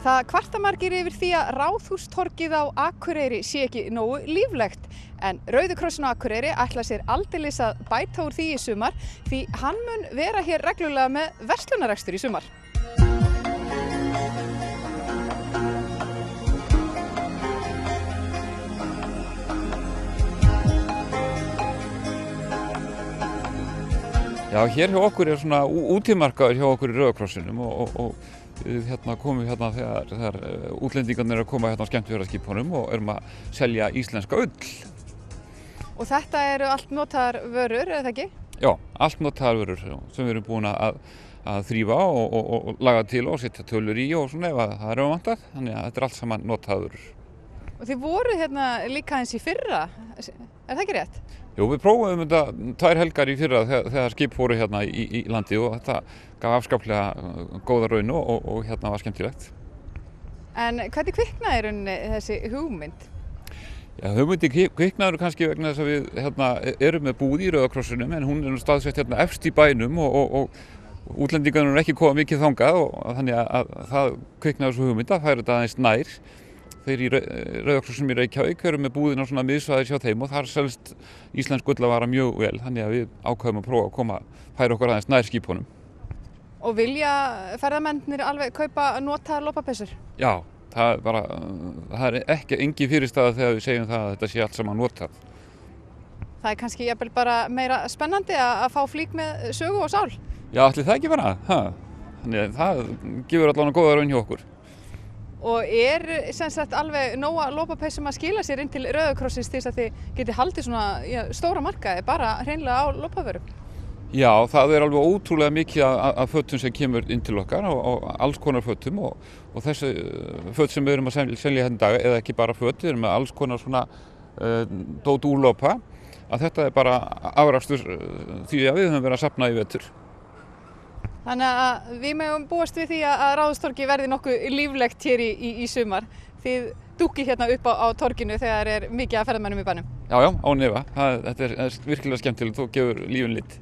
Það kvarta margir yfir því að Ráðhústorgið á Akureyri sé ekki nógu líflegt. En Rauði krossinn á Akureyri ætlar sér aldeilis að bæta úr því í sumar því hann mun vera hér reglulega með verslunarrekstur í sumar. Já, hér hjá okkur svona útimarkaður hjá okkur í Rauða krossinum og við komum þegar útlendingarnir eru að koma á skemmtiferðaskipunum og erum að selja íslenska ull. Og þetta eru allt notaðar vörur, er það ekki? Já, allt notaðar vörur sem við erum búin að þrífa og laga til og setja tölur í og svona ef það er vantað. Þannig að þetta er allt saman notaðar vörur. Og þið voruð hérna líka eins í fyrra, er það ekki rétt? Jú, við prófuðum þetta 2 helgar í fyrra þegar skip fóru hérna í landi og þetta gaf afskaplega góða raun og hérna var skemmtilegt. En hvernig kviknaði í rauninni þessi hugmynd? Já, hugmyndin kviknaði kannski vegna þess að við erum með búð í Rauða krossinum en hún er staðsett hérna efst í bænum og útlendingarnir eru ekki komið mikið þangað og þannig að það kviknaði þessu hugmynd að færa þetta aðeins nær. Þeir í Rauða krossinum í Reykjavík eru með búðina svona miðsvæðis hjá þeim og þar selst íslensk ullavara mjög vel, þannig að við ákveðum að prófa að færa okkur aðeins nær skipunum. Og vilja ferðamennir alveg kaupa notaðar lopapeyssur? Já, það er ekki engin fyrirstaða þegar við segjum það að þetta sé allt saman notað. Það er kannski jafnvel bara meira spennandi að fá flík með sögu og sál? Já, ætli það ekki bara, þannig að það gefur allavega góða raun hjá okkur. Og sem sagt alveg nóga lopapeysum að skila sér inn til Rauða krossins til þess að þið geti haldið svona stóra markaði bara hreinlega á lopavörum? Já, það er alveg ótrúlega mikið af fötum sem kemur inn til okkar og alls konar fötum og þessi föt sem við erum að selja hérna dag eða ekki bara föt, við erum með alls konar svona dót úr lopa að þetta er bara afrakstur því að við höfum verið að safna í vetur. Þannig að við megum búast við því að Ráðhústorgið verði nokkuð líflegt hér í sumar. Þið dúkkið hérna upp á torginu þegar er mikið af ferðamönnum í bænum. Já, án efa. Þetta er virkilega skemmtilegt og gefur lífinu lit.